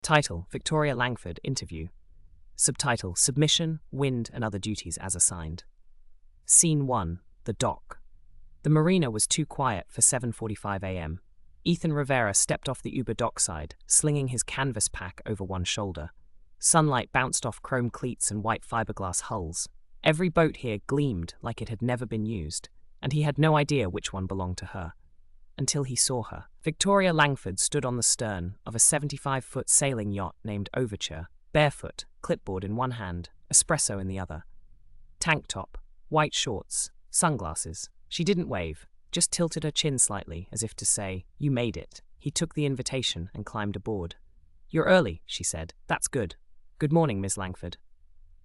Title: Victoria Langford Interview. Subtitle: Submission, Wind and Other Duties as Assigned. Scene 1. The dock. The marina was too quiet for 7:45 a.m. Ethan Rivera stepped off the Uber dockside, slinging his canvas pack over one shoulder. Sunlight bounced off chrome cleats and white fiberglass hulls. Every boat here gleamed like it had never been used, and he had no idea which one belonged to her. Until he saw her. Victoria Langford stood on the stern of a 75-foot sailing yacht named Overture, barefoot, clipboard in one hand, espresso in the other. Tank top, white shorts, sunglasses. She didn't wave, just tilted her chin slightly as if to say, "You made it." He took the invitation and climbed aboard. "You're early," she said. "That's good. Good morning, Miss Langford."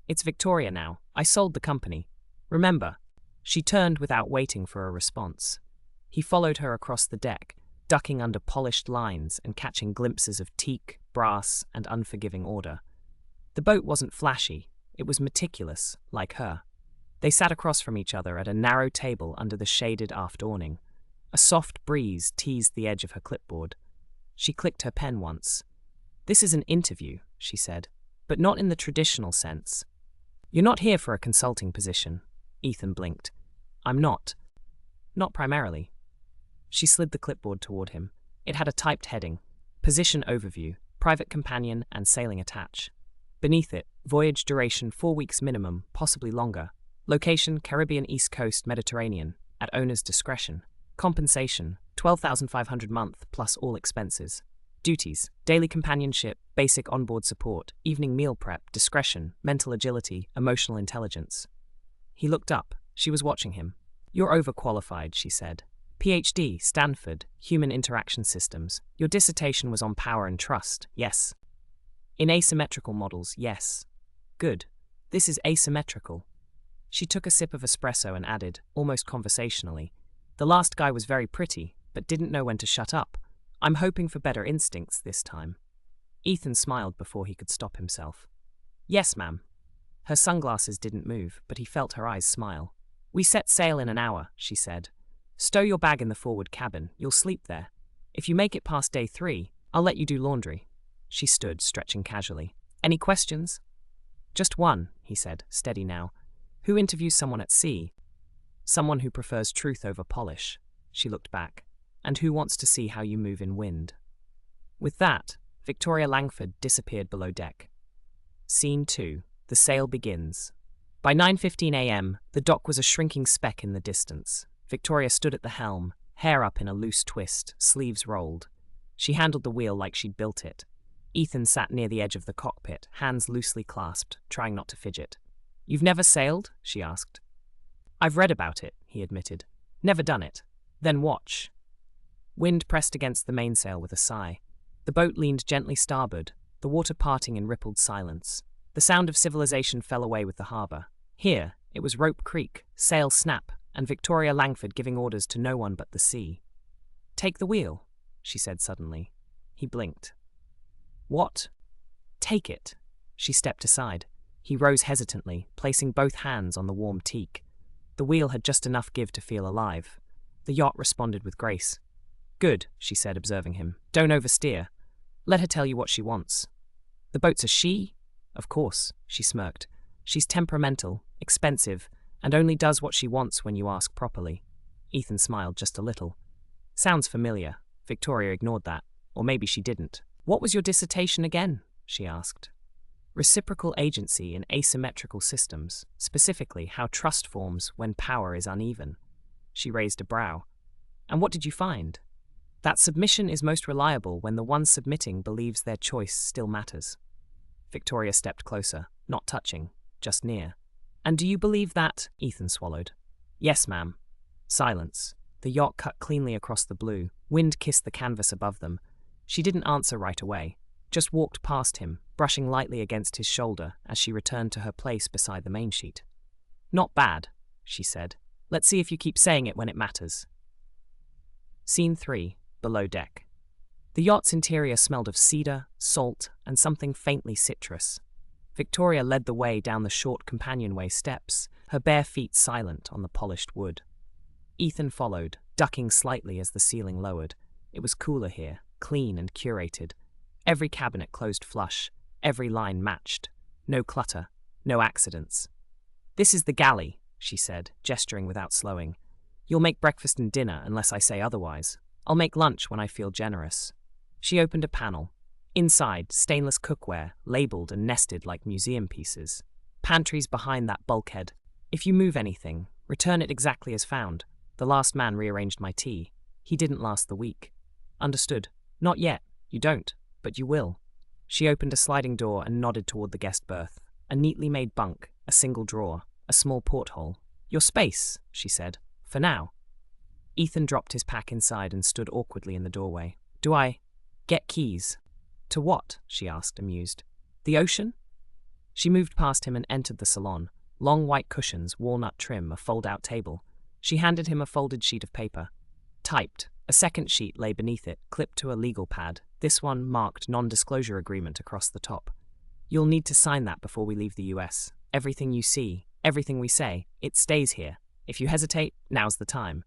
"It's Victoria now. I sold the company. Remember?" She turned without waiting for a response. He followed her across the deck, ducking under polished lines and catching glimpses of teak, brass, and unforgiving order. The boat wasn't flashy. It was meticulous, like her. They sat across from each other at a narrow table under the shaded aft awning. A soft breeze teased the edge of her clipboard. She clicked her pen once. "This is an interview," she said, "but not in the traditional sense." "You're not here for a consulting position." Ethan blinked. "I'm not. Not primarily." She slid the clipboard toward him. It had a typed heading: Position Overview, Private Companion and Sailing Attach. Beneath it, Voyage Duration 4 weeks minimum, possibly longer. Location, Caribbean East Coast, Mediterranean, at owner's discretion. Compensation, $12,500 month plus all expenses. Duties, daily companionship, basic onboard support, evening meal prep, discretion, mental agility, emotional intelligence. He looked up. She was watching him. "You're overqualified," she said. "PhD, Stanford, Human Interaction Systems. Your dissertation was on power and trust, yes. In asymmetrical models, yes. Good. This is asymmetrical." She took a sip of espresso and added, almost conversationally, "The last guy was very pretty, but didn't know when to shut up. I'm hoping for better instincts this time." Ethan smiled before he could stop himself. "Yes, ma'am." Her sunglasses didn't move, but he felt her eyes smile. "We set sail in an hour," she said. "Stow your bag in the forward cabin. You'll sleep there. If you make it past day 3, I'll let you do laundry." She stood, stretching casually. "Any questions?" "Just one," he said, steady now. "Who interviews someone at sea?" "Someone who prefers truth over polish." She looked back. "And who wants to see how you move in wind?" With that, Victoria Langford disappeared below deck. Scene 2. The sail begins. By 9:15 a.m., the dock was a shrinking speck in the distance. Victoria stood at the helm, hair up in a loose twist, sleeves rolled. She handled the wheel like she'd built it. Ethan sat near the edge of the cockpit, hands loosely clasped, trying not to fidget. "You've never sailed?" she asked. "I've read about it," he admitted. "Never done it." "Then watch." Wind pressed against the mainsail with a sigh. The boat leaned gently starboard, the water parting in rippled silence. The sound of civilization fell away with the harbour. Here, it was rope creak, sail snap, and Victoria Langford giving orders to no one but the sea. "Take the wheel," she said suddenly. He blinked. "What?" "Take it." She stepped aside. He rose hesitantly, placing both hands on the warm teak. The wheel had just enough give to feel alive. The yacht responded with grace. "Good," she said, observing him. "Don't oversteer. Let her tell you what she wants." "The boat's a she?" "Of course," she smirked. "She's temperamental, expensive, and only does what she wants when you ask properly." Ethan smiled just a little. "Sounds familiar." Victoria ignored that. Or maybe she didn't. "What was your dissertation again?" she asked. "Reciprocal agency in asymmetrical systems, specifically how trust forms when power is uneven." She raised a brow. "And what did you find?" "That submission is most reliable when the one submitting believes their choice still matters." Victoria stepped closer, not touching, just near. "And do you believe that?" Ethan swallowed. "Yes, ma'am." Silence. The yacht cut cleanly across the blue. Wind kissed the canvas above them. She didn't answer right away, just walked past him, brushing lightly against his shoulder as she returned to her place beside the mainsheet. "Not bad," she said. "Let's see if you keep saying it when it matters." Scene 3. Below deck. The yacht's interior smelled of cedar, salt, and something faintly citrus. Victoria led the way down the short companionway steps, her bare feet silent on the polished wood. Ethan followed, ducking slightly as the ceiling lowered. It was cooler here, clean and curated. Every cabinet closed flush, every line matched. No clutter, no accidents. "This is the galley," she said, gesturing without slowing. "You'll make breakfast and dinner unless I say otherwise. I'll make lunch when I feel generous." She opened a panel. Inside, stainless cookware, labeled and nested like museum pieces. Pantries behind that bulkhead. "If you move anything, return it exactly as found. The last man rearranged my tea. He didn't last the week." "Understood. Not yet. You don't, but you will." She opened a sliding door and nodded toward the guest berth. A neatly made bunk, a single drawer, a small porthole. "Your space," she said. "For now." Ethan dropped his pack inside and stood awkwardly in the doorway. "Do I get keys?" "To what?" she asked, amused. "The ocean?" She moved past him and entered the salon. Long white cushions, walnut trim, a fold-out table. She handed him a folded sheet of paper. Typed. A second sheet lay beneath it, clipped to a legal pad, this one marked non-disclosure agreement across the top. "You'll need to sign that before we leave the US. Everything you see, everything we say, it stays here. If you hesitate, now's the time."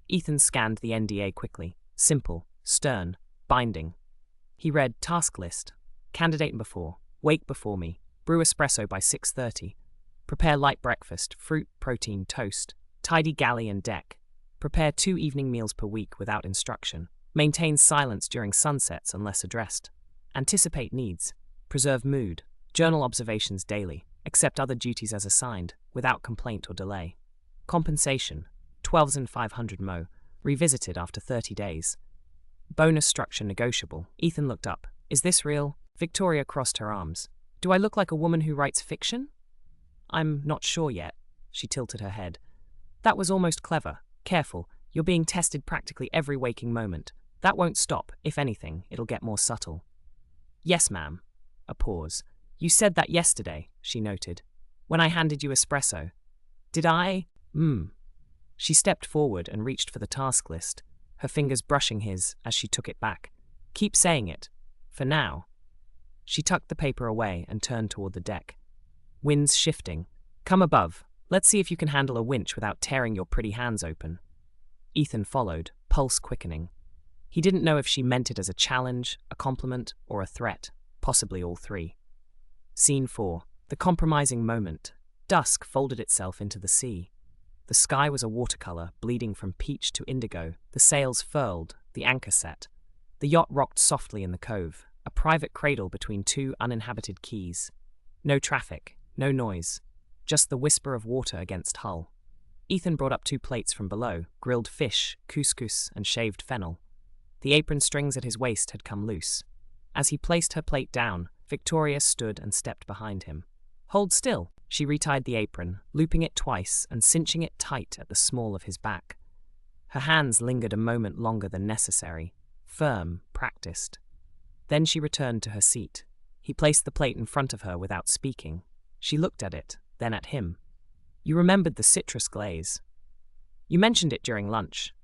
Ethan scanned the NDA quickly. Simple, stern, binding. He read task list. Candidate before. Wake before me. Brew espresso by 6:30. Prepare light breakfast, fruit, protein, toast. Tidy galley and deck. Prepare 2 evening meals per week without instruction. Maintain silence during sunsets unless addressed. Anticipate needs. Preserve mood. Journal observations daily. Accept other duties as assigned, without complaint or delay. Compensation. 12,500 mo. Revisited after 30 days. Bonus structure negotiable. Ethan looked up. "Is this real?" Victoria crossed her arms. "Do I look like a woman who writes fiction?" "I'm not sure yet." She tilted her head. "That was almost clever. Careful, you're being tested practically every waking moment. That won't stop. If anything, it'll get more subtle." "Yes, ma'am." A pause. "You said that yesterday," she noted, "when I handed you espresso." "Did I?" She stepped forward and reached for the task list, her fingers brushing his as she took it back. "Keep saying it. For now." She tucked the paper away and turned toward the deck. "Winds shifting. Come above. Let's see if you can handle a winch without tearing your pretty hands open." Ethan followed, pulse quickening. He didn't know if she meant it as a challenge, a compliment, or a threat, possibly all three. Scene 4. The compromising moment. Dusk folded itself into the sea. The sky was a watercolor, bleeding from peach to indigo, the sails furled, the anchor set. The yacht rocked softly in the cove, a private cradle between 2 uninhabited quays. No traffic, no noise, just the whisper of water against hull. Ethan brought up 2 plates from below, grilled fish, couscous, and shaved fennel. The apron strings at his waist had come loose. As he placed her plate down, Victoria stood and stepped behind him. "Hold still." She retied the apron, looping it twice and cinching it tight at the small of his back. Her hands lingered a moment longer than necessary, firm, practiced. Then she returned to her seat. He placed the plate in front of her without speaking. She looked at it, then at him. "You remembered the citrus glaze. You mentioned it during lunch."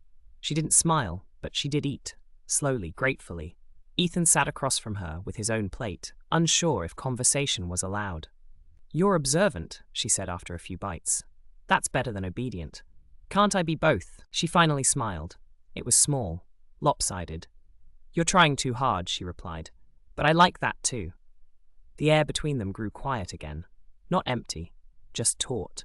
She didn't smile, but she did eat, slowly, gratefully. Ethan sat across from her with his own plate, unsure if conversation was allowed. "You're observant," she said after a few bites. "That's better than obedient." "Can't I be both?" She finally smiled. It was small, lopsided. "You're trying too hard," she replied. "But I like that too." The air between them grew quiet again. Not empty, just taut.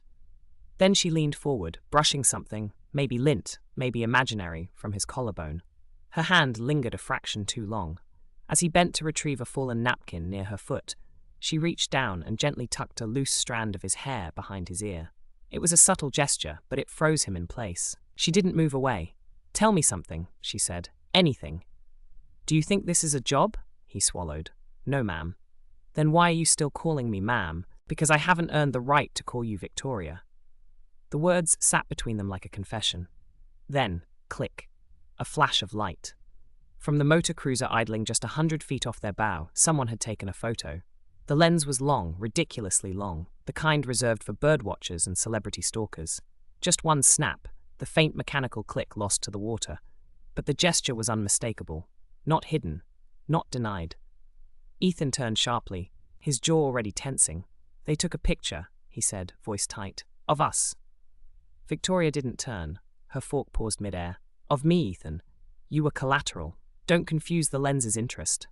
Then she leaned forward, brushing something, maybe lint, maybe imaginary, from his collarbone. Her hand lingered a fraction too long. As he bent to retrieve a fallen napkin near her foot, she reached down and gently tucked a loose strand of his hair behind his ear. It was a subtle gesture, but it froze him in place. She didn't move away. "Tell me something," she said. "Anything." "Do you think this is a job?" He swallowed. "No, ma'am." "Then why are you still calling me ma'am?" "Because I haven't earned the right to call you Victoria." The words sat between them like a confession. Then, click. A flash of light. From the motor cruiser idling just 100 feet off their bow, someone had taken a photo. The lens was long, ridiculously long, the kind reserved for birdwatchers and celebrity stalkers. Just one snap, the faint mechanical click lost to the water. But the gesture was unmistakable. Not hidden. Not denied. Ethan turned sharply, his jaw already tensing. "They took a picture," he said, voice tight. "Of us." Victoria didn't turn. Her fork paused midair. "Of me, Ethan. You were collateral. Don't confuse the lens's interest."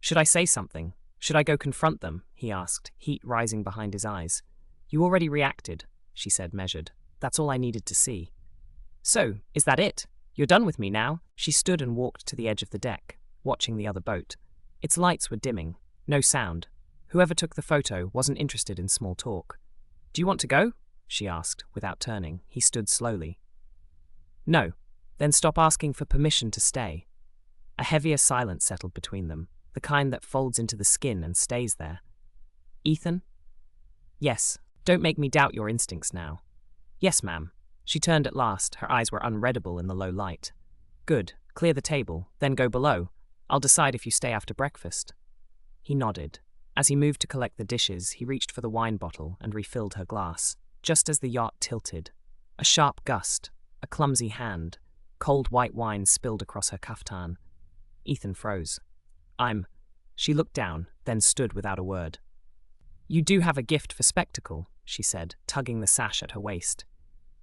Should I say something? Should I go confront them? He asked, heat rising behind his eyes. You already reacted, she said, measured. That's all I needed to see. So, is that it? You're done with me now? She stood and walked to the edge of the deck, watching the other boat. Its lights were dimming. No sound. Whoever took the photo wasn't interested in small talk. Do you want to go? She asked, without turning. He stood slowly. No. Then stop asking for permission to stay. A heavier silence settled between them, the kind that folds into the skin and stays there. Ethan? Yes. Don't make me doubt your instincts now. Yes, ma'am. She turned at last. Her eyes were unreadable in the low light. Good. Clear the table, then go below. I'll decide if you stay after breakfast. He nodded. As he moved to collect the dishes, he reached for the wine bottle and refilled her glass, just as the yacht tilted. A sharp gust, a clumsy hand, cold white wine spilled across her kaftan. Ethan froze. She looked down, then stood without a word. You do have a gift for spectacle, she said, tugging the sash at her waist.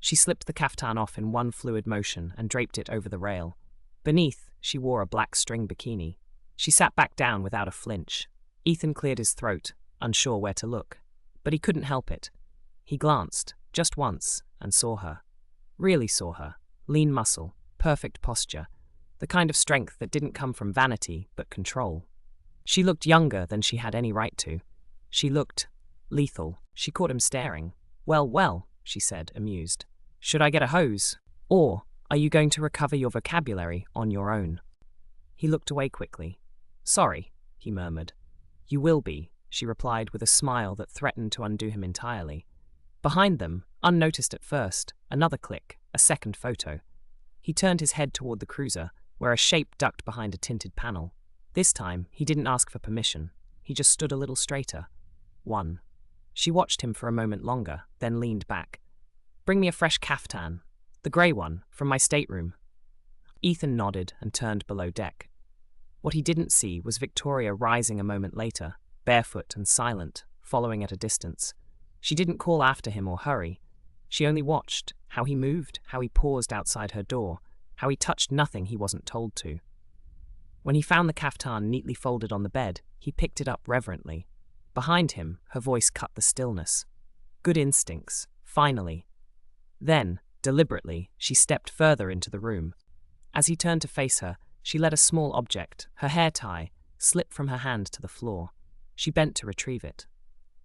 She slipped the kaftan off in one fluid motion and draped it over the rail. Beneath, she wore a black string bikini. She sat back down without a flinch. Ethan cleared his throat, unsure where to look. But he couldn't help it. He glanced, just once, and saw her. Really saw her. Lean muscle, perfect posture. The kind of strength that didn't come from vanity, but control. She looked younger than she had any right to. She looked lethal. She caught him staring. Well, she said, amused. Should I get a hose? Or are you going to recover your vocabulary on your own? He looked away quickly. Sorry, he murmured. You will be, she replied with a smile that threatened to undo him entirely. Behind them, unnoticed at first, another click, a second photo. He turned his head toward the cruiser, where a shape ducked behind a tinted panel. This time, he didn't ask for permission. He just stood a little straighter. One. She watched him for a moment longer, then leaned back. Bring me a fresh kaftan. The grey one, from my stateroom. Ethan nodded and turned below deck. What he didn't see was Victoria rising a moment later, barefoot and silent, following at a distance. She didn't call after him or hurry. She only watched, how he moved, how he paused outside her door, how he touched nothing he wasn't told to. When he found the kaftan neatly folded on the bed, he picked it up reverently. Behind him, her voice cut the stillness. Good instincts, finally. Then, deliberately, she stepped further into the room. As he turned to face her, she let a small object, her hair tie, slip from her hand to the floor. She bent to retrieve it.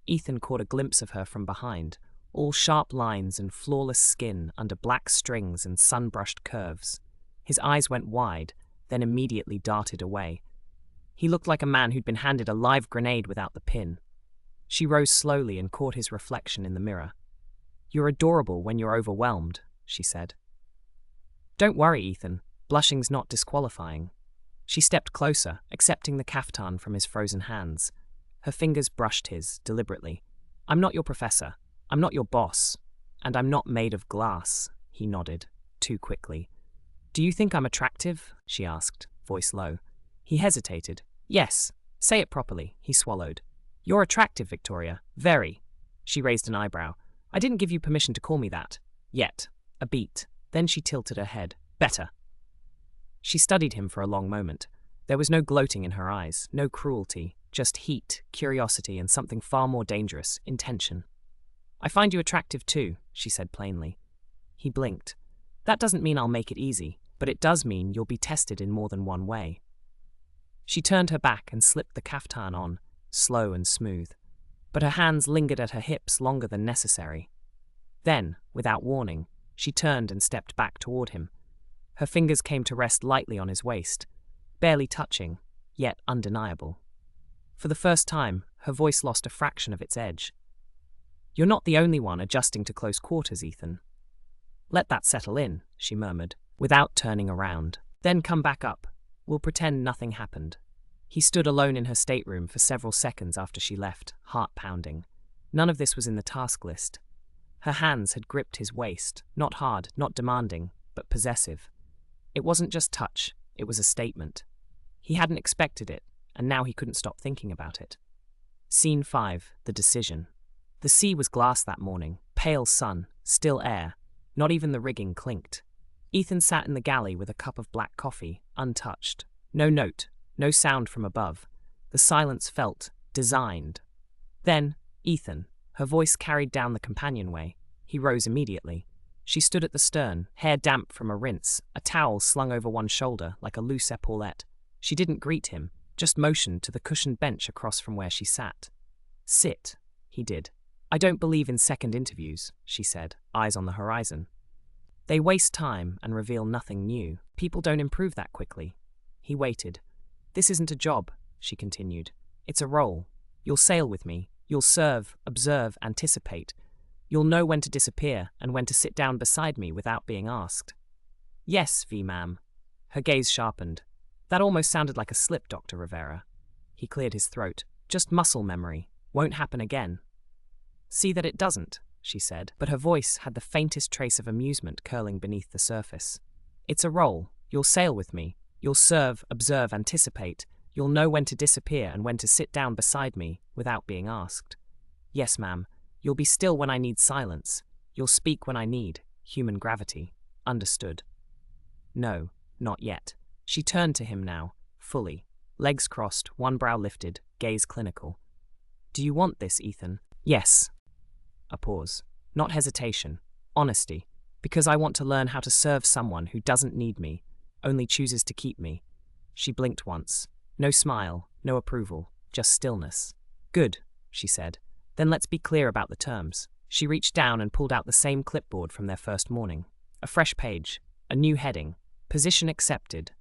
Ethan caught a glimpse of her from behind, all sharp lines and flawless skin under black strings and sun-brushed curves. His eyes went wide, then immediately darted away. He looked like a man who'd been handed a live grenade without the pin. She rose slowly and caught his reflection in the mirror. You're adorable when you're overwhelmed, she said. Don't worry, Ethan. Blushing's not disqualifying. She stepped closer, accepting the kaftan from his frozen hands. Her fingers brushed his, deliberately. I'm not your professor. I'm not your boss. And I'm not made of glass, he nodded, too quickly. Do you think I'm attractive? She asked, voice low. He hesitated. Yes. Say it properly, he swallowed. You're attractive, Victoria. Very. She raised an eyebrow. I didn't give you permission to call me that. Yet. A beat. Then she tilted her head. Better. She studied him for a long moment. There was no gloating in her eyes, no cruelty, just heat, curiosity, and something far more dangerous, intention. I find you attractive too, she said plainly. He blinked. That doesn't mean I'll make it easy, but it does mean you'll be tested in more than one way. She turned her back and slipped the kaftan on, slow and smooth. But her hands lingered at her hips longer than necessary. Then, without warning, she turned and stepped back toward him. Her fingers came to rest lightly on his waist, barely touching, yet undeniable. For the first time, her voice lost a fraction of its edge. You're not the only one adjusting to close quarters, Ethan. Let that settle in, she murmured, without turning around. Then come back up. We'll pretend nothing happened. He stood alone in her stateroom for several seconds after she left, heart pounding. None of this was in the task list. Her hands had gripped his waist, not hard, not demanding, but possessive. It wasn't just touch, it was a statement. He hadn't expected it, and now he couldn't stop thinking about it. Scene 5, the decision. The sea was glass that morning, pale sun, still air. Not even the rigging clinked. Ethan sat in the galley with a cup of black coffee, untouched. No note, no sound from above. The silence felt designed. Then, Ethan, her voice carried down the companionway. He rose immediately. She stood at the stern, hair damp from a rinse, a towel slung over one shoulder like a loose epaulette. She didn't greet him, just motioned to the cushioned bench across from where she sat. "Sit," he did. "I don't believe in second interviews," she said, eyes on the horizon. "They waste time and reveal nothing new. People don't improve that quickly." He waited. "This isn't a job," she continued. "It's a role. You'll sail with me. You'll serve, observe, anticipate. You'll know when to disappear and when to sit down beside me without being asked." "Yes, ma'am." Her gaze sharpened. "That almost sounded like a slip, Dr. Rivera." He cleared his throat. "Just muscle memory. Won't happen again." "See that it doesn't," she said, but her voice had the faintest trace of amusement curling beneath the surface. "It's a role. You'll sail with me. You'll serve, observe, anticipate. You'll know when to disappear and when to sit down beside me without being asked." "Yes, ma'am. You'll be still when I need silence. You'll speak when I need human gravity." "Understood." "No, not yet." She turned to him now, fully, legs crossed, one brow lifted, gaze clinical. "Do you want this, Ethan?" "Yes." A pause. Not hesitation. Honesty. "Because I want to learn how to serve someone who doesn't need me, only chooses to keep me." She blinked once. No smile, no approval, just stillness. "Good," she said. "Then let's be clear about the terms." She reached down and pulled out the same clipboard from their first morning. A fresh page, a new heading, "Position accepted."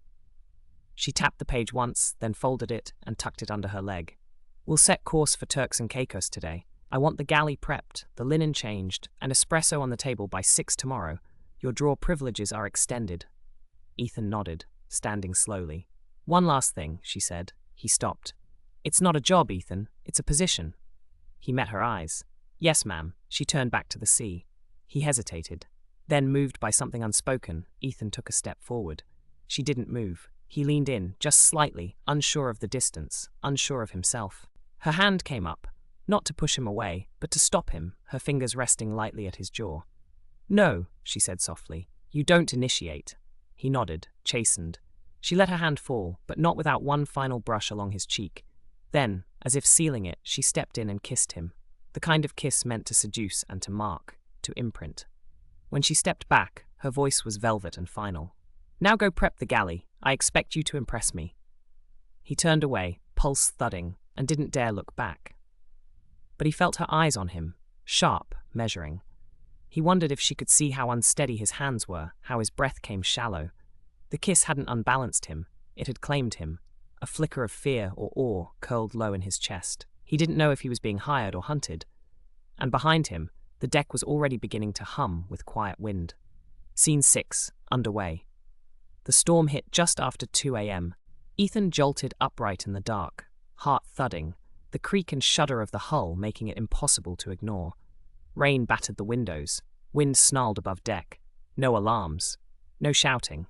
She tapped the page once, then folded it and tucked it under her leg. "We'll set course for Turks and Caicos today. I want the galley prepped, the linen changed, and espresso on the table by 6 tomorrow. Your drawer privileges are extended." Ethan nodded, standing slowly. "One last thing," she said. He stopped. "It's not a job, Ethan. It's a position." He met her eyes. "Yes, ma'am." She turned back to the sea. He hesitated. Then, moved by something unspoken, Ethan took a step forward. She didn't move. He leaned in, just slightly, unsure of the distance, unsure of himself. Her hand came up, not to push him away, but to stop him, her fingers resting lightly at his jaw. "No," she said softly. "You don't initiate." He nodded, chastened. She let her hand fall, but not without one final brush along his cheek. Then, as if sealing it, she stepped in and kissed him. The kind of kiss meant to seduce and to mark, to imprint. When she stepped back, her voice was velvet and final. "Now go prep the galley. I expect you to impress me." He turned away, pulse thudding, and didn't dare look back. But he felt her eyes on him, sharp, measuring. He wondered if she could see how unsteady his hands were, how his breath came shallow. The kiss hadn't unbalanced him, it had claimed him. A flicker of fear or awe curled low in his chest. He didn't know if he was being hired or hunted. And behind him, the deck was already beginning to hum with quiet wind. Scene 6, underway. The storm hit just after 2 a.m. Ethan jolted upright in the dark, heart thudding, the creak and shudder of the hull making it impossible to ignore. Rain battered the windows, wind snarled above deck. No alarms, no shouting.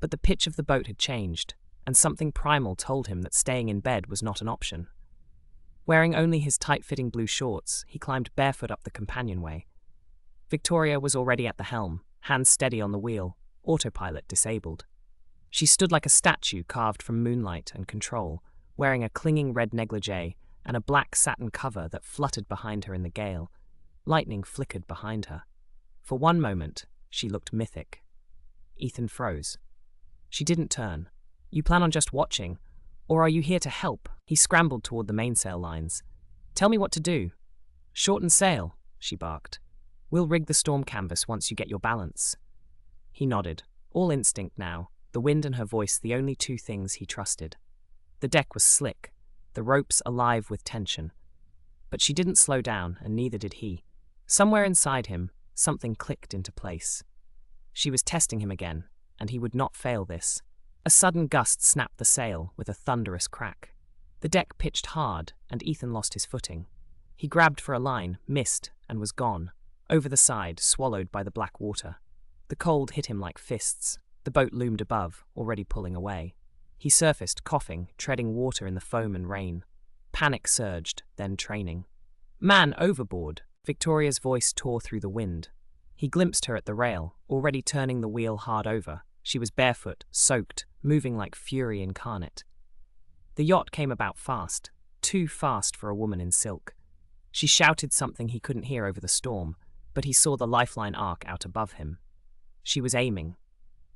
But the pitch of the boat had changed, and something primal told him that staying in bed was not an option. Wearing only his tight-fitting blue shorts, he climbed barefoot up the companionway. Victoria was already at the helm, hands steady on the wheel, autopilot disabled. She stood like a statue carved from moonlight and control, wearing a clinging red negligee and a black satin cover that fluttered behind her in the gale. Lightning flickered behind her. For one moment, she looked mythic. Ethan froze. She didn't turn. "You plan on just watching? Or are you here to help?" He scrambled toward the mainsail lines. "Tell me what to do." "Shorten sail," she barked. "We'll rig the storm canvas once you get your balance." He nodded, all instinct now, the wind and her voice the only two things he trusted. The deck was slick, the ropes alive with tension. But she didn't slow down, and neither did he. Somewhere inside him, something clicked into place. She was testing him again, and he would not fail this. A sudden gust snapped the sail with a thunderous crack. The deck pitched hard, and Ethan lost his footing. He grabbed for a line, missed, and was gone, over the side, swallowed by the black water. The cold hit him like fists. The boat loomed above, already pulling away. He surfaced, coughing, treading water in the foam and rain. Panic surged, then training. "Man overboard!" Victoria's voice tore through the wind. He glimpsed her at the rail, already turning the wheel hard over. She was barefoot, soaked, moving like fury incarnate. The yacht came about fast, too fast for a woman in silk. She shouted something he couldn't hear over the storm, but he saw the lifeline arc out above him. She was aiming.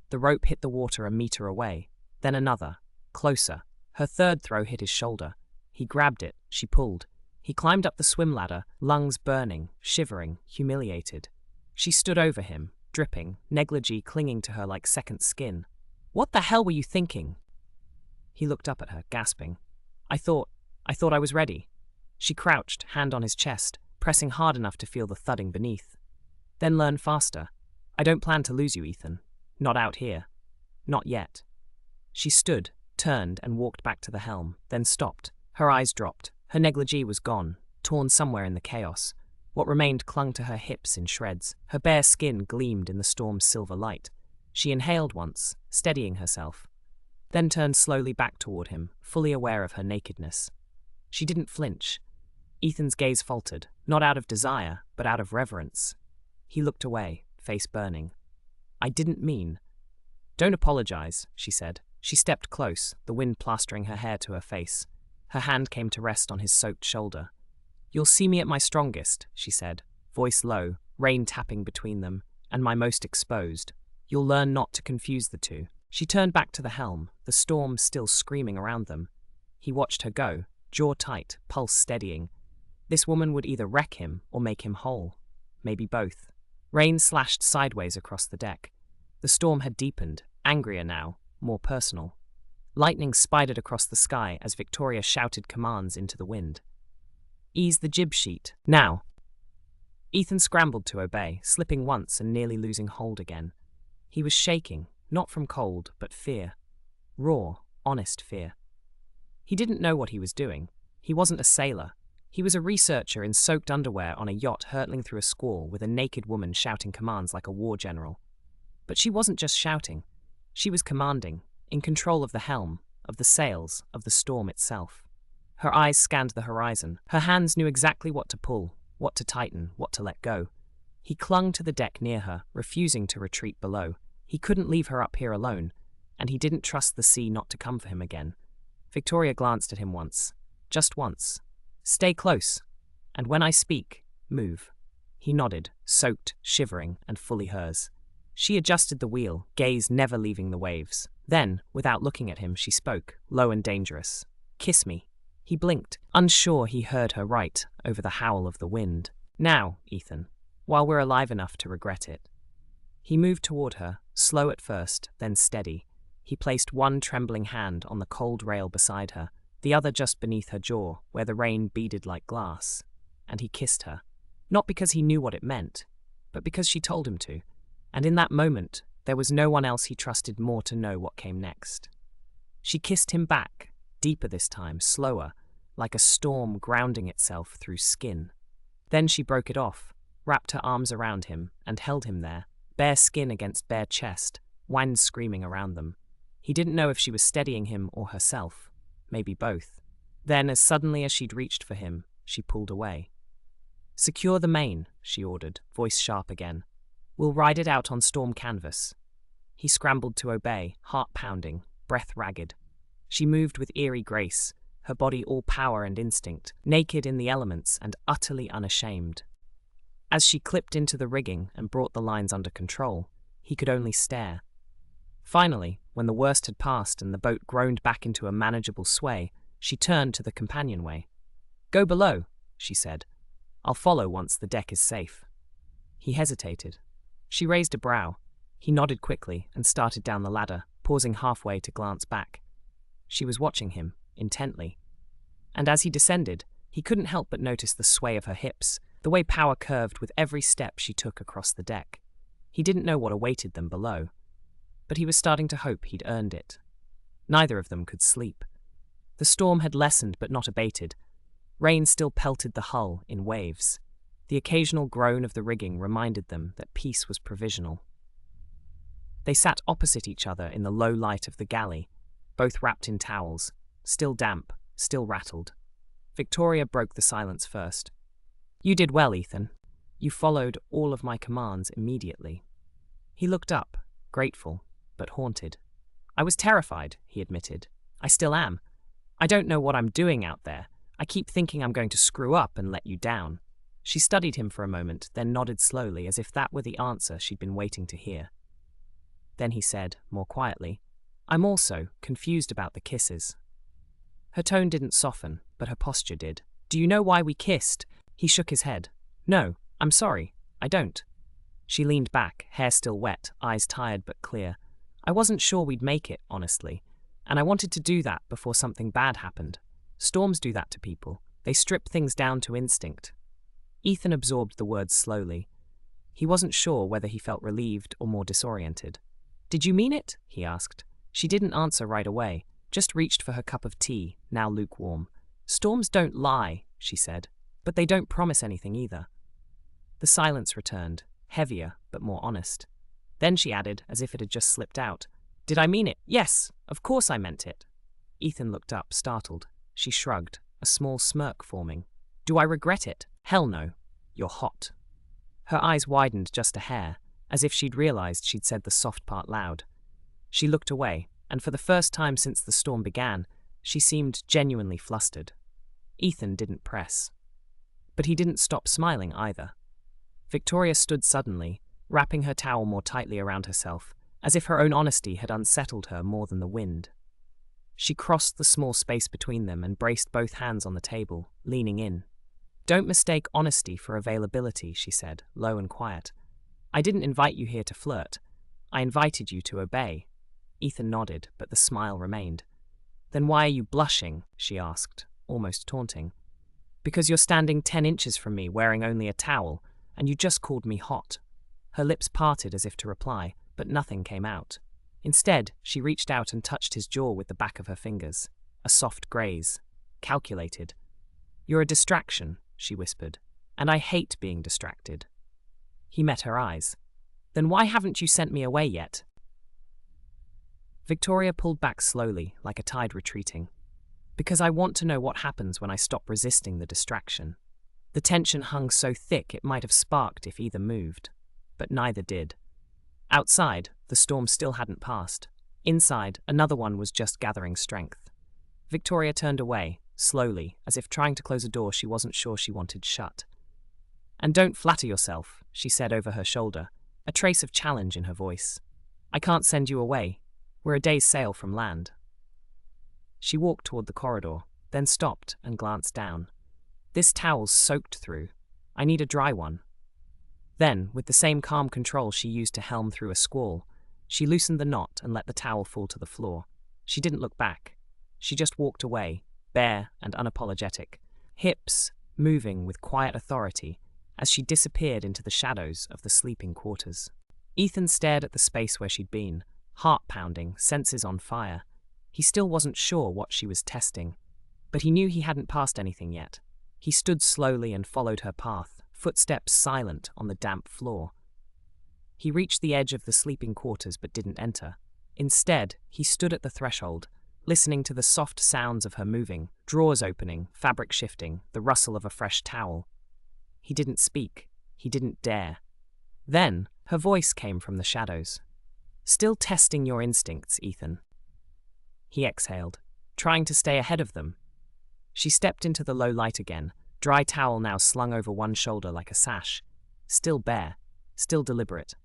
The rope hit the water a meter away, then another, closer. Her third throw hit his shoulder. He grabbed it, she pulled. He climbed up the swim ladder, lungs burning, shivering, humiliated. She stood over him, dripping, negligee clinging to her like second skin. "What the hell were you thinking?" He looked up at her, gasping. I thought I was ready." She crouched, hand on his chest, pressing hard enough to feel the thudding beneath. "Then learn faster. I don't plan to lose you, Ethan. Not out here. Not yet." She stood, turned and walked back to the helm, then stopped. Her eyes dropped. Her negligee was gone, torn somewhere in the chaos. What remained clung to her hips in shreds. Her bare skin gleamed in the storm's silver light. She inhaled once, steadying herself, then turned slowly back toward him, fully aware of her nakedness. She didn't flinch. Ethan's gaze faltered, not out of desire, but out of reverence. He looked away, face burning. "I didn't mean." "Don't apologize," she said. She stepped close, the wind plastering her hair to her face. Her hand came to rest on his soaked shoulder. "You'll see me at my strongest," she said, voice low, rain tapping between them, "and my most exposed. You'll learn not to confuse the two." She turned back to the helm, the storm still screaming around them. He watched her go, jaw tight, pulse steadying. This woman would either wreck him or make him whole. Maybe both. Rain slashed sideways across the deck. The storm had deepened, angrier now, more personal. Lightning spidered across the sky as Victoria shouted commands into the wind. "Ease the jib sheet, now!" Ethan scrambled to obey, slipping once and nearly losing hold again. He was shaking, not from cold, but fear. Raw, honest fear. He didn't know what he was doing. He wasn't a sailor. He was a researcher in soaked underwear on a yacht hurtling through a squall with a naked woman shouting commands like a war general. But she wasn't just shouting. She was commanding, in control of the helm, of the sails, of the storm itself. Her eyes scanned the horizon. Her hands knew exactly what to pull, what to tighten, what to let go. He clung to the deck near her, refusing to retreat below. He couldn't leave her up here alone, and he didn't trust the sea not to come for him again. Victoria glanced at him once. Just once. "Stay close, and when I speak, move." He nodded, soaked, shivering, and fully hers. She adjusted the wheel, gaze never leaving the waves. Then, without looking at him, she spoke, low and dangerous. "Kiss me." He blinked, unsure he heard her right over the howl of the wind. "Now, Ethan, while we're alive enough to regret it." He moved toward her, slow at first, then steady. He placed one trembling hand on the cold rail beside her, the other just beneath her jaw, where the rain beaded like glass. And he kissed her. Not because he knew what it meant, but because she told him to. And in that moment, there was no one else he trusted more to know what came next. She kissed him back, deeper this time, slower, like a storm grounding itself through skin. Then she broke it off, wrapped her arms around him, and held him there, bare skin against bare chest, wind screaming around them. He didn't know if she was steadying him or herself, maybe both. Then, as suddenly as she'd reached for him, she pulled away. "Secure the main," she ordered, voice sharp again. "We'll ride it out on storm canvas." He scrambled to obey, heart pounding, breath ragged. She moved with eerie grace, her body all power and instinct, naked in the elements and utterly unashamed. As she clipped into the rigging and brought the lines under control, he could only stare. Finally, when the worst had passed and the boat groaned back into a manageable sway, she turned to the companionway. "Go below," she said. "I'll follow once the deck is safe." He hesitated. She raised a brow. He nodded quickly and started down the ladder, pausing halfway to glance back. She was watching him, intently. And as he descended, he couldn't help but notice the sway of her hips, the way power curved with every step she took across the deck. He didn't know what awaited them below, but he was starting to hope he'd earned it. Neither of them could sleep. The storm had lessened but not abated. Rain still pelted the hull in waves. The occasional groan of the rigging reminded them that peace was provisional. They sat opposite each other in the low light of the galley, both wrapped in towels, still damp, still rattled. Victoria broke the silence first. "You did well, Ethan. You followed all of my commands immediately." He looked up, grateful, but haunted. "I was terrified," he admitted. "I still am. I don't know what I'm doing out there. I keep thinking I'm going to screw up and let you down." She studied him for a moment, then nodded slowly as if that were the answer she'd been waiting to hear. Then he said, more quietly, "I'm also confused about the kisses." Her tone didn't soften, but her posture did. "Do you know why we kissed?" He shook his head. "No, I'm sorry, I don't." She leaned back, hair still wet, eyes tired but clear. "I wasn't sure we'd make it, honestly. And I wanted to do that before something bad happened. Storms do that to people. They strip things down to instinct." Ethan absorbed the words slowly. He wasn't sure whether he felt relieved or more disoriented. "Did you mean it?" he asked. She didn't answer right away, just reached for her cup of tea, now lukewarm. "Storms don't lie," she said, "but they don't promise anything either." The silence returned, heavier but more honest. Then she added, as if it had just slipped out, "Did I mean it? Yes, of course I meant it." Ethan looked up, startled. She shrugged, a small smirk forming. "Do I regret it? Hell no. You're hot." Her eyes widened just a hair, as if she'd realized she'd said the soft part loud. She looked away, and for the first time since the storm began, she seemed genuinely flustered. Ethan didn't press. But he didn't stop smiling either. Victoria stood suddenly, wrapping her towel more tightly around herself, as if her own honesty had unsettled her more than the wind. She crossed the small space between them and braced both hands on the table, leaning in. "Don't mistake honesty for availability," she said, low and quiet. "I didn't invite you here to flirt. I invited you to obey." Ethan nodded, but the smile remained. "Then why are you blushing?" she asked, almost taunting. "Because you're standing 10 inches from me wearing only a towel, and you just called me hot." Her lips parted as if to reply, but nothing came out. Instead, she reached out and touched his jaw with the back of her fingers. A soft graze. Calculated. "You're a distraction," she whispered, "and I hate being distracted." He met her eyes. "Then why haven't you sent me away yet?" Victoria pulled back slowly, like a tide retreating. "Because I want to know what happens when I stop resisting the distraction." The tension hung so thick it might have sparked if either moved. But neither did. Outside, the storm still hadn't passed. Inside, another one was just gathering strength. Victoria turned away, slowly, as if trying to close a door she wasn't sure she wanted shut. "And don't flatter yourself," she said over her shoulder, a trace of challenge in her voice. "I can't send you away. We're a day's sail from land." She walked toward the corridor, then stopped and glanced down. "This towel's soaked through. I need a dry one." Then, with the same calm control she used to helm through a squall, she loosened the knot and let the towel fall to the floor. She didn't look back. She just walked away, bare and unapologetic, hips moving with quiet authority as she disappeared into the shadows of the sleeping quarters. Ethan stared at the space where she'd been, heart pounding, senses on fire. He still wasn't sure what she was testing, but he knew he hadn't passed anything yet. He stood slowly and followed her path, footsteps silent on the damp floor. He reached the edge of the sleeping quarters but didn't enter. Instead, he stood at the threshold, listening to the soft sounds of her moving, drawers opening, fabric shifting, the rustle of a fresh towel. He didn't speak. He didn't dare. Then, her voice came from the shadows. "Still testing your instincts, Ethan." He exhaled, trying to stay ahead of them. She stepped into the low light again, dry towel now slung over one shoulder like a sash. Still bare, still deliberate.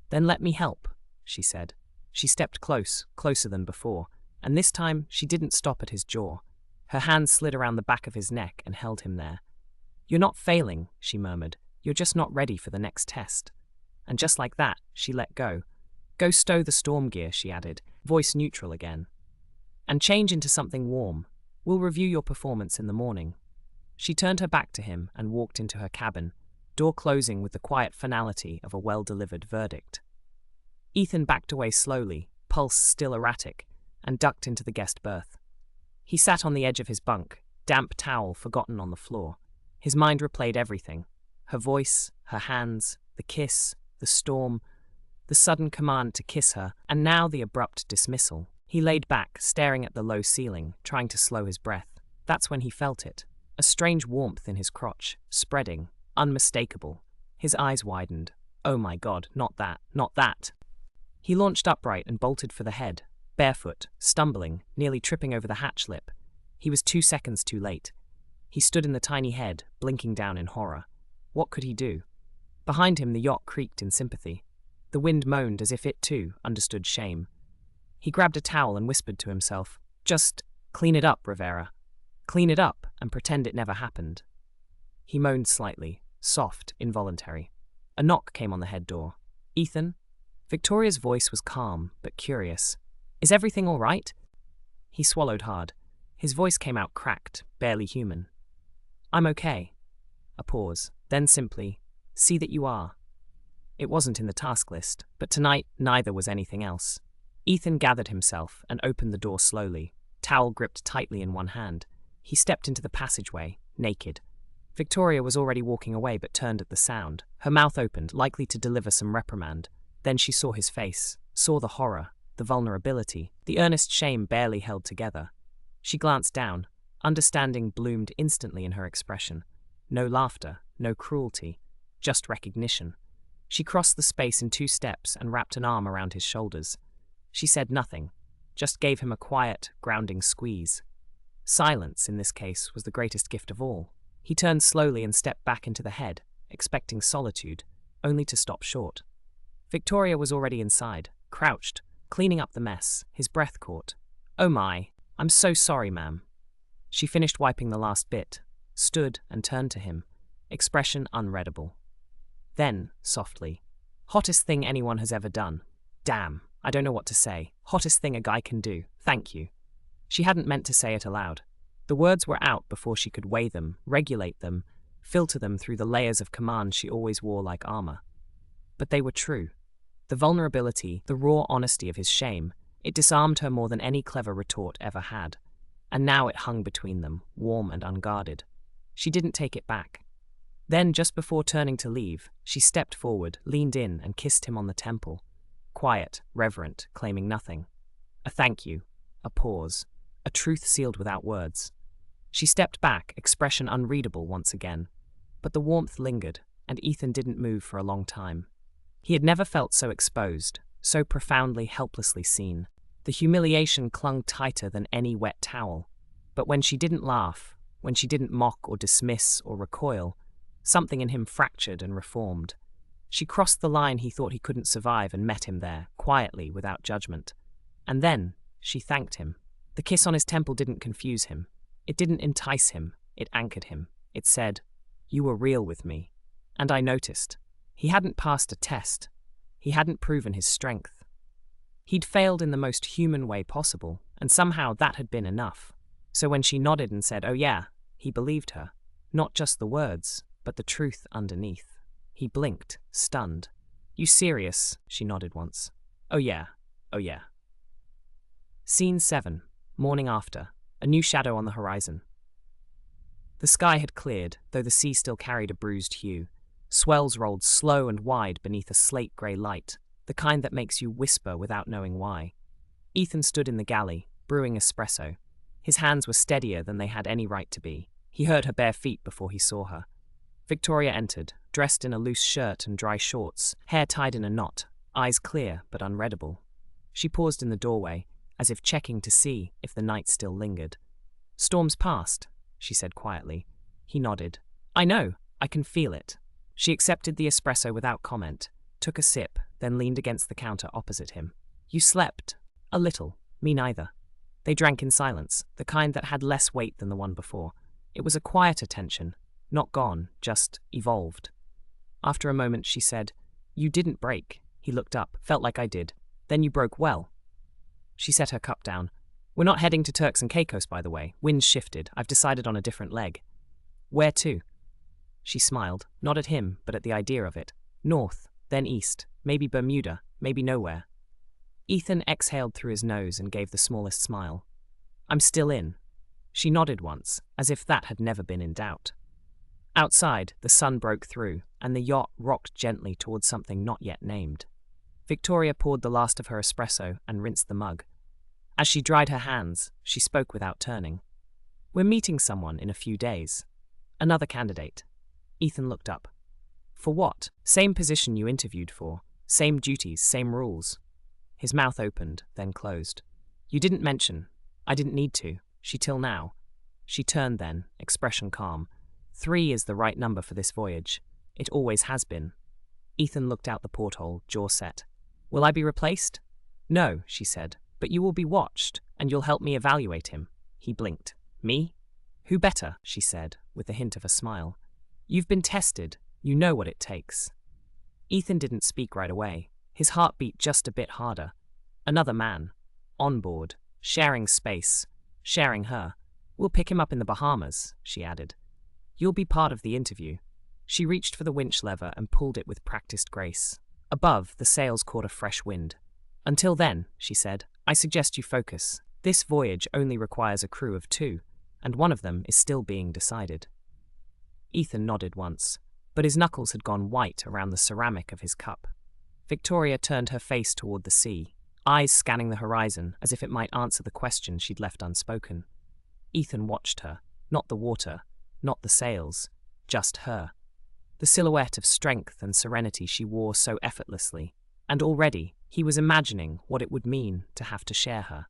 "Then let me help," she said. She stepped closer than before, and this time she didn't stop at his jaw. Her hand slid around the back of his neck and held him there. "You're not failing," she murmured. "You're just not ready for the next test." And just like that, she let go. "Go stow the storm gear," she added, voice neutral again. "And change into something warm. We'll review your performance in the morning." She turned her back to him and walked into her cabin, door closing with the quiet finality of a well-delivered verdict. Ethan backed away slowly, pulse still erratic, and ducked into the guest berth. He sat on the edge of his bunk, damp towel forgotten on the floor. His mind replayed everything. Her voice, her hands, the kiss, the storm, the sudden command to kiss her, and now the abrupt dismissal. He laid back, staring at the low ceiling, trying to slow his breath. That's when he felt it. A strange warmth in his crotch, spreading, unmistakable. His eyes widened. "Oh my God, not that, not that." He launched upright and bolted for the head, barefoot, stumbling, nearly tripping over the hatch lip. He was 2 seconds too late. He stood in the tiny head, blinking down in horror. What could he do? Behind him, the yacht creaked in sympathy. The wind moaned as if it, too, understood shame. He grabbed a towel and whispered to himself, "Just clean it up, Rivera. Clean it up and pretend it never happened." He moaned slightly, soft, involuntary. A knock came on the head door. "Ethan?" Victoria's voice was calm, but curious. "Is everything all right?" He swallowed hard. His voice came out cracked, barely human. "I'm okay." A pause, then simply, "See that you are." It wasn't in the task list, but tonight neither was anything else. Ethan gathered himself and opened the door slowly, towel gripped tightly in one hand. He stepped into the passageway, naked. Victoria was already walking away but turned at the sound, her mouth opened, likely to deliver some reprimand. Then she saw his face, saw the horror, the vulnerability, the earnest shame barely held together. She glanced down. Understanding bloomed instantly in her expression. No laughter, no cruelty, just recognition. She crossed the space in 2 steps and wrapped an arm around his shoulders. She said nothing, just gave him a quiet, grounding squeeze. Silence, in this case, was the greatest gift of all. He turned slowly and stepped back into the head, expecting solitude, only to stop short. Victoria was already inside, crouched, cleaning up the mess, his breath caught. "Oh my, I'm so sorry, ma'am." She finished wiping the last bit, stood and turned to him, expression unreadable. Then, softly, "Hottest thing anyone has ever done. Damn, I don't know what to say. Hottest thing a guy can do. Thank you." She hadn't meant to say it aloud. The words were out before she could weigh them, regulate them, filter them through the layers of command she always wore like armor. But they were true. The vulnerability, the raw honesty of his shame, it disarmed her more than any clever retort ever had. And now it hung between them, warm and unguarded. She didn't take it back. Then, just before turning to leave, she stepped forward, leaned in, and kissed him on the temple. Quiet, reverent, claiming nothing. A thank you, a pause, a truth sealed without words. She stepped back, expression unreadable once again. But the warmth lingered, and Ethan didn't move for a long time. He had never felt so exposed, so profoundly, helplessly seen. The humiliation clung tighter than any wet towel. But when she didn't laugh, when she didn't mock or dismiss or recoil, something in him fractured and reformed. She crossed the line he thought he couldn't survive and met him there, quietly, without judgment. And then she thanked him. The kiss on his temple didn't confuse him. It didn't entice him. It anchored him. It said, "You were real with me." And I noticed. He hadn't passed a test. He hadn't proven his strength. He'd failed in the most human way possible, and somehow that had been enough. So when she nodded and said, "Oh yeah," he believed her. Not just the words, but the truth underneath. He blinked, stunned. "You serious?" She nodded once. "Oh yeah, oh yeah." Scene 7. Morning after. A new shadow on the horizon. The sky had cleared, though the sea still carried a bruised hue. Swells rolled slow and wide beneath a slate-grey light, the kind that makes you whisper without knowing why. Ethan stood in the galley, brewing espresso. His hands were steadier than they had any right to be. He heard her bare feet before he saw her. Victoria entered, dressed in a loose shirt and dry shorts, hair tied in a knot, eyes clear but unreadable. She paused in the doorway, as if checking to see if the night still lingered. "Storm's past," she said quietly. He nodded. "I know, I can feel it." She accepted the espresso without comment, took a sip, then leaned against the counter opposite him. "You slept." "A little. Me neither." They drank in silence, the kind that had less weight than the one before. It was a quieter tension, not gone, just evolved. After a moment she said, "You didn't break." He looked up, "Felt like I did. Then you broke well." She set her cup down. "We're not heading to Turks and Caicos, by the way. Wind's shifted. I've decided on a different leg." "Where to?" She smiled, not at him, but at the idea of it. "North, then east, maybe Bermuda, maybe nowhere." Ethan exhaled through his nose and gave the smallest smile. "I'm still in." She nodded once, as if that had never been in doubt. Outside, the sun broke through, and the yacht rocked gently towards something not yet named. Victoria poured the last of her espresso and rinsed the mug. As she dried her hands, she spoke without turning. "We're meeting someone in a few days. Another candidate." Ethan looked up. "For what?" "Same position you interviewed for. Same duties, same rules." His mouth opened, then closed. "You didn't mention. I didn't need to. She till now. She turned then, expression calm. 3 is the right number for this voyage. It always has been. Ethan looked out the porthole, jaw set. Will I be replaced? No, she said, but you will be watched, and you'll help me evaluate him. He blinked. Me? Who better, she said, with a hint of a smile. You've been tested. You know what it takes. Ethan didn't speak right away. His heart beat just a bit harder. Another man. On board. Sharing space. Sharing her. We'll pick him up in the Bahamas, she added. You'll be part of the interview. She reached for the winch lever and pulled it with practiced grace. Above, the sails caught a fresh wind. Until then, she said, I suggest you focus. This voyage only requires a crew of 2, and one of them is still being decided. Ethan nodded once, but his knuckles had gone white around the ceramic of his cup. Victoria turned her face toward the sea, eyes scanning the horizon as if it might answer the question she'd left unspoken. Ethan watched her, not the water, not the sails, just her. The silhouette of strength and serenity she wore so effortlessly, and already he was imagining what it would mean to have to share her.